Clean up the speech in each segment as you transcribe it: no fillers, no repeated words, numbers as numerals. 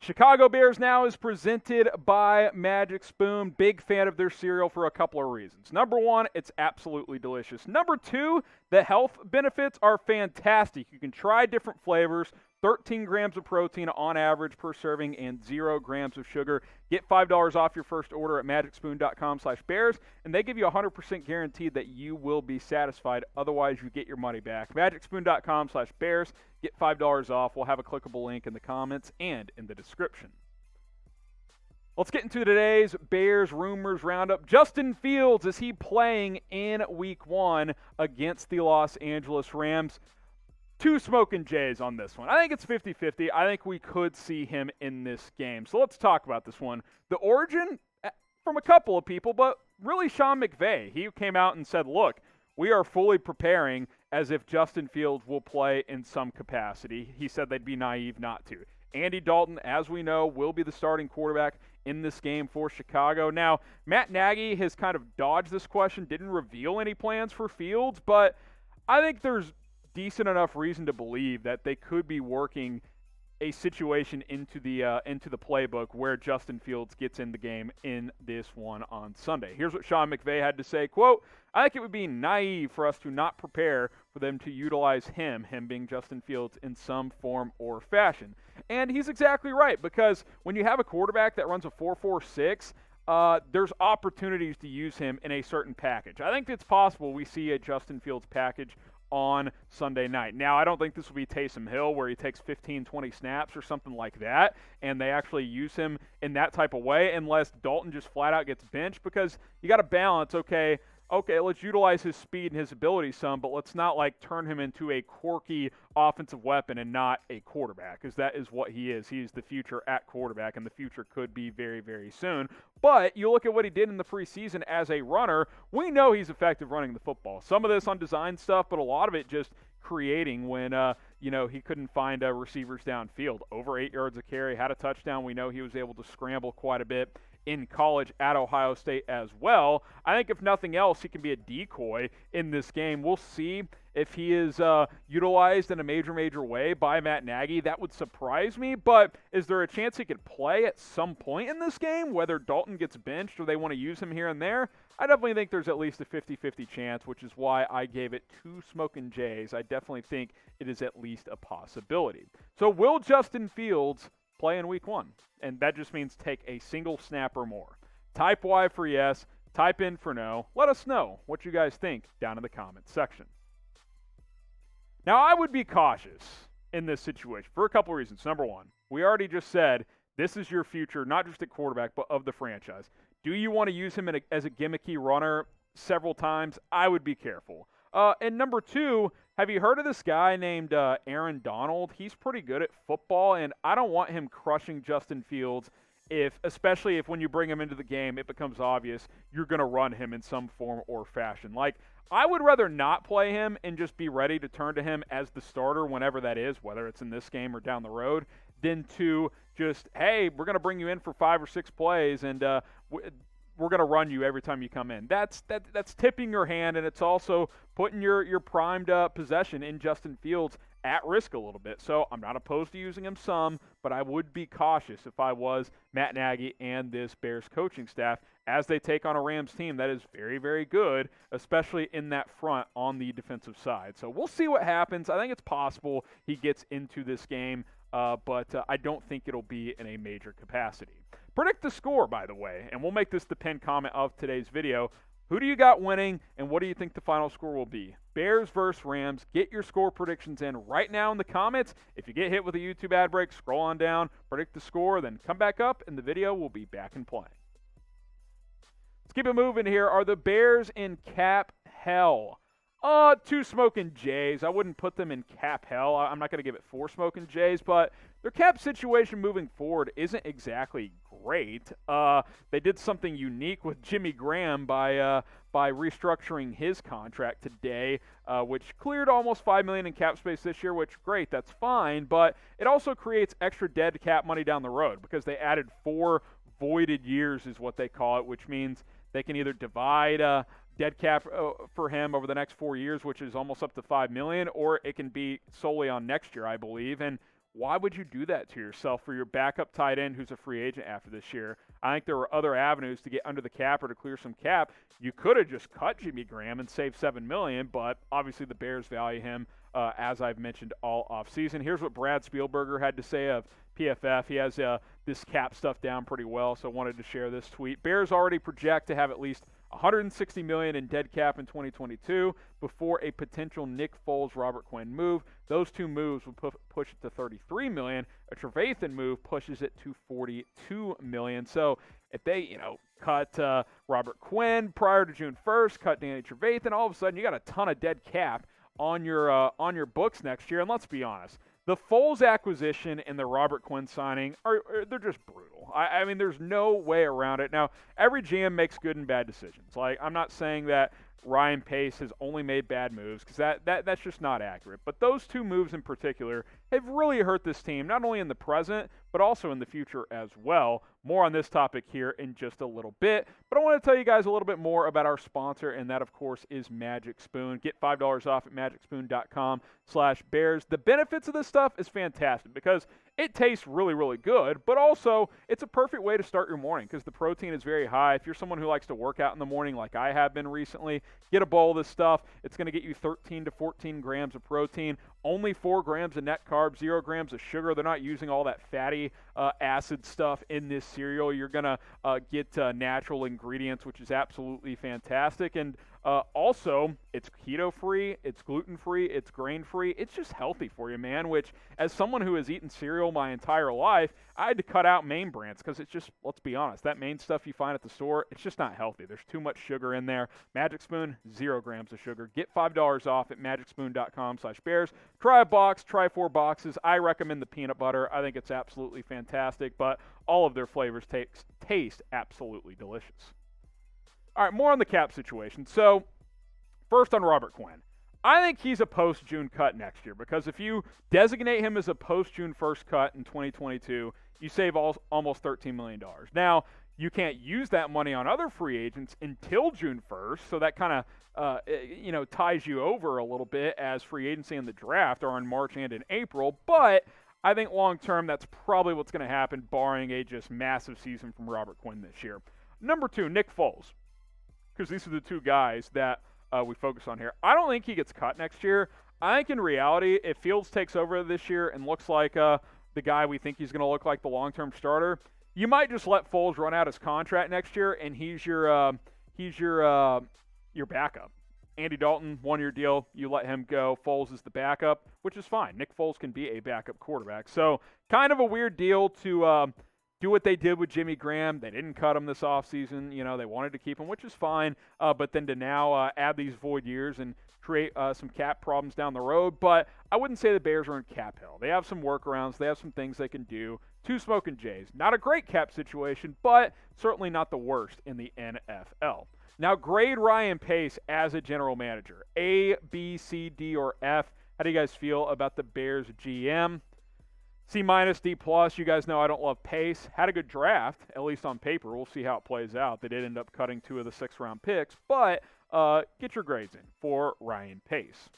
Chicago Bears now is presented by Magic Spoon. Big fan of their cereal for a couple of reasons. Number one, it's absolutely delicious. Number two, the health benefits are fantastic. You can try different flavors, 13 grams of protein on average per serving, and 0 grams of sugar. Get $5 off your first order at magicspoon.com/bears, and they give you 100% guaranteed that you will be satisfied. Otherwise, you get your money back. Magicspoon.com/bears. Get $5 off. We'll have a clickable link in the comments and in the description. Let's get into today's Bears rumors roundup. Justin Fields, is he playing in Week 1 against the Los Angeles Rams? Two smoking Jays on this one. I think it's 50-50. I think we could see him in this game. So let's talk about this one. The origin from a couple of people, but really Sean McVay. He came out and said, look, we are fully preparing as if Justin Fields will play in some capacity. He said they'd be naive not to. Andy Dalton, as we know, will be the starting quarterback in this game for Chicago. Now, Matt Nagy has kind of dodged this question, didn't reveal any plans for Fields, but I think there's decent enough reason to believe that they could be working a situation into the playbook where Justin Fields gets in the game in this one on Sunday. Here's what Sean McVay had to say, quote, I think it would be naive for us to not prepare for them to utilize him being Justin Fields, in some form or fashion. And he's exactly right, because when you have a quarterback that runs a 4.46, there's opportunities to use him in a certain package. I think it's possible we see a Justin Fields package on Sunday night. Now, I don't think this will be Taysom Hill where he takes 15, 20 snaps or something like that, and they actually use him in that type of way, unless Dalton just flat out gets benched, because you got to balance, okay, let's utilize his speed and his ability some, but let's not like turn him into a quirky offensive weapon and not a quarterback, because that is what he is. He's the future at quarterback, and the future could be very, very soon. But you look at what he did in the preseason as a runner, we know he's effective running the football. Some of this on design stuff, but a lot of it just creating when he couldn't find receivers downfield. Over 8 yards a carry, had a touchdown. We know he was able to scramble quite a bit in college at Ohio State as well. I think if nothing else, he can be a decoy in this game. We'll see if he is utilized in a major way by Matt Nagy. That would surprise me, but is there a chance he could play at some point in this game, whether Dalton gets benched or they want to use him here and there? I definitely think there's at least a 50-50 chance, which is why I gave it 2 smoking Jays. I definitely think it is at least a possibility. So will Justin Fields play in Week 1? And that just means take a single snap or more. Type Y for yes, type in for no. Let us know what you guys think down in the comments section. Now, I would be cautious in this situation for a couple reasons. Number one, we already just said this is your future, not just at quarterback, but of the franchise. Do you want to use him as a gimmicky runner several times? I would be careful. And number two, have you heard of this guy named Aaron Donald? He's pretty good at football, and I don't want him crushing Justin Fields, especially if when you bring him into the game, it becomes obvious you're going to run him in some form or fashion. Like, I would rather not play him and just be ready to turn to him as the starter whenever that is, whether it's in this game or down the road, than to just, hey, we're going to bring you in for 5 or 6 plays, and we're going to run you every time you come in. That's tipping your hand, and it's also putting your primed possession in Justin Fields at risk a little bit. So I'm not opposed to using him some, but I would be cautious if I was Matt Nagy and this Bears coaching staff as they take on a Rams team that is very, very good, especially in that front on the defensive side. So we'll see what happens. I think it's possible he gets into this game, but I don't think it'll be in a major capacity. Predict the score, by the way, and we'll make this the pinned comment of today's video. Who do you got winning, and what do you think the final score will be? Bears versus Rams. Get your score predictions in right now in the comments. If you get hit with a YouTube ad break, scroll on down, predict the score, then come back up, and the video will be back in play. Let's keep it moving here. Are the Bears in cap hell? 2 smoking Jays. I wouldn't put them in cap hell. I'm not going to give it 4 smoking Jays, but their cap situation moving forward isn't exactly great. They did something unique with Jimmy Graham by restructuring his contract today, which cleared almost $5 million in cap space this year, which, great, that's fine, but it also creates extra dead cap money down the road because they added 4 voided years is what they call it, which means they can either divide dead cap for him over the next 4 years, which is almost up to $5 million, or it can be solely on next year, I believe. And why would you do that to yourself for your backup tight end who's a free agent after this year? I think there were other avenues to get under the cap or to clear some cap. You could have just cut Jimmy Graham and saved $7 million, but obviously the Bears value him, as I've mentioned, all offseason. Here's what Brad Spielberger had to say of PFF. He has this cap stuff down pretty well, so I wanted to share this tweet. Bears already project to have at least $160 million in dead cap in 2022 before a potential Nick Foles-Robert Quinn move. Those two moves would push it to $33 million. A Trevathan move pushes it to $42 million. So if they, cut Robert Quinn prior to June 1st, cut Danny Trevathan, all of a sudden you got a ton of dead cap on your books next year. And let's be honest, the Foles acquisition and the Robert Quinn signing they're just brutal. I mean, there's no way around it. Now, every GM makes good and bad decisions. Like, I'm not saying that Ryan Pace has only made bad moves, because that's just not accurate. But those two moves in particular have really hurt this team, not only in the present, but also in the future as well. More on this topic here in just a little bit. But I want to tell you guys a little bit more about our sponsor, and that, of course, is Magic Spoon. Get $5 off at magicspoon.com/Bears. The benefits of this stuff is fantastic because it tastes really, really good, but also it's a perfect way to start your morning because the protein is very high. If you're someone who likes to work out in the morning like I have been recently, get a bowl of this stuff. It's going to get you 13 to 14 grams of protein, only 4 grams of net carbs, 0 grams of sugar. They're not using all that fatty acid stuff in this cereal. You're going to get natural ingredients, which is absolutely fantastic. And also, it's keto-free, it's gluten-free, it's grain-free. It's just healthy for you, man, which, as someone who has eaten cereal my entire life, I had to cut out main brands because it's just, let's be honest, that main stuff you find at the store, it's just not healthy. There's too much sugar in there. Magic Spoon, 0 grams of sugar. Get $5 off at magicspoon.com/Bears. Try a box, try 4 boxes. I recommend the peanut butter. I think it's absolutely fantastic, but all of their flavors taste absolutely delicious. All right, more on the cap situation. So, first on Robert Quinn. I think he's a post-June cut next year because if you designate him as a post-June 1st cut in 2022, you save almost $13 million. Now, you can't use that money on other free agents until June 1st, so that kind of ties you over a little bit as free agency and the draft are in March and in April, but I think long-term that's probably what's going to happen, barring a just massive season from Robert Quinn this year. Number 2, Nick Foles, because these are the two guys that we focus on here. I don't think he gets cut next year. I think in reality, if Fields takes over this year and looks like the guy we think he's going to look like the long-term starter, you might just let Foles run out his contract next year, and he's your backup. Andy Dalton, 1-year deal, you let him go. Foles is the backup, which is fine. Nick Foles can be a backup quarterback. So kind of a weird deal to do what they did with Jimmy Graham. They didn't cut him this offseason. They wanted to keep him, which is fine. But then to now add these void years and create some cap problems down the road. But I wouldn't say the Bears are in cap hell. They have some workarounds. They have some things they can do. 2 smoking Jays. Not a great cap situation, but certainly not the worst in the NFL. Now, grade Ryan Pace as a general manager. A, B, C, D, or F. How do you guys feel about the Bears GM? C-, D+. You guys know I don't love Pace. Had a good draft, at least on paper. We'll see how it plays out. They did end up cutting 2 of the 6th-round picks, but get your grades in for Ryan Pace.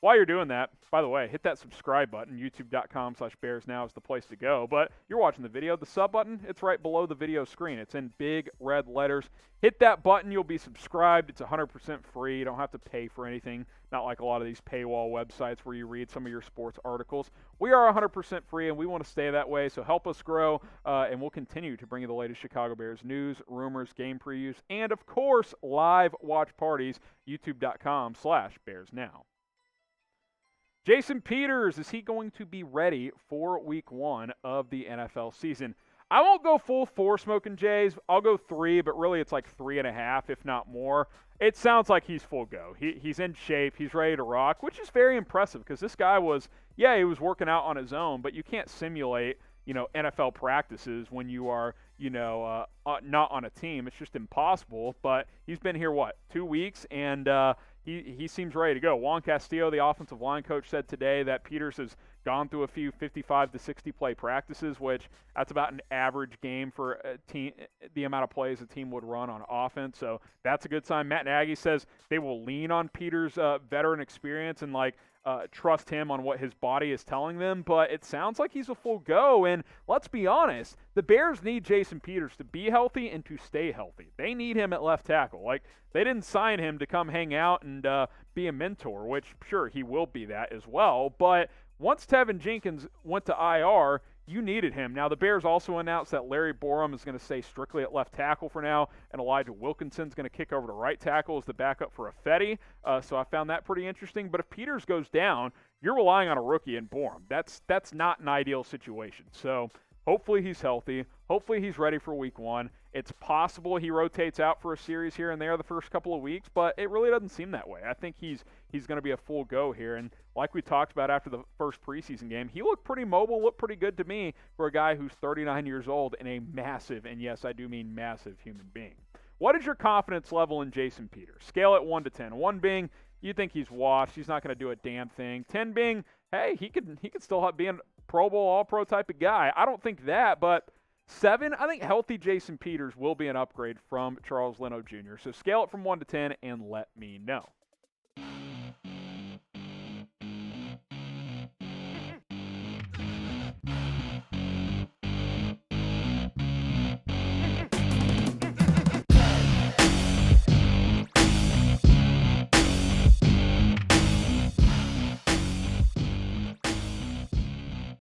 While you're doing that, by the way, hit that subscribe button. YouTube.com/Bears now is the place to go. But you're watching the video. The sub button, it's right below the video screen. It's in big red letters. Hit that button. You'll be subscribed. It's 100% free. You don't have to pay for anything. Not like a lot of these paywall websites where you read some of your sports articles. We are 100% free, and we want to stay that way. So help us grow, and we'll continue to bring you the latest Chicago Bears news, rumors, game previews, and, of course, live watch parties. YouTube.com/Bears now. Jason Peters, is he going to be ready for week 1 of the NFL season? I won't go full 4 smoking Jays. I'll go 3, but really it's like 3.5, if not more. It sounds like he's full go. He's in shape. He's ready to rock, which is very impressive because this guy was, he was working out on his own, but you can't simulate, NFL practices when you are, not on a team. It's just impossible, but he's been here, 2 weeks, and he seems ready to go. Juan Castillo, the offensive line coach, said today that Peters has gone through a few 55 to 60 play practices, which that's about an average game for a team, the amount of plays a team would run on offense. So that's a good sign. Matt Nagy says they will lean on Peters' veteran experience and trust him on what his body is telling them, but it sounds like he's a full go. And let's be honest, the Bears need Jason Peters to be healthy and to stay healthy. They need him at left tackle. They didn't sign him to come hang out and be a mentor, which sure he will be that as well. But once Tevin Jenkins went to IR, you needed him. Now, the Bears also announced that Larry Borum is going to stay strictly at left tackle for now, and Elijah Wilkinson's going to kick over to right tackle as the backup for Affetti. So I found that pretty interesting. But if Peters goes down, you're relying on a rookie in Borum. That's not an ideal situation. So hopefully he's healthy. Hopefully he's ready for week 1. It's possible he rotates out for a series here and there the first couple of weeks, but it really doesn't seem that way. I think he's going to be a full go here. And like we talked about after the first preseason game, he looked pretty mobile, looked pretty good to me for a guy who's 39 years old and a massive, and yes, I do mean massive, human being. What is your confidence level in Jason Peters? Scale it 1 to 10. 1 being you think he's washed, he's not going to do a damn thing. 10 being, hey, he could still be a Pro Bowl, All-Pro type of guy. I don't think that, but 7, I think healthy Jason Peters will be an upgrade from Charles Leno Jr. So scale it from 1 to 10 and let me know.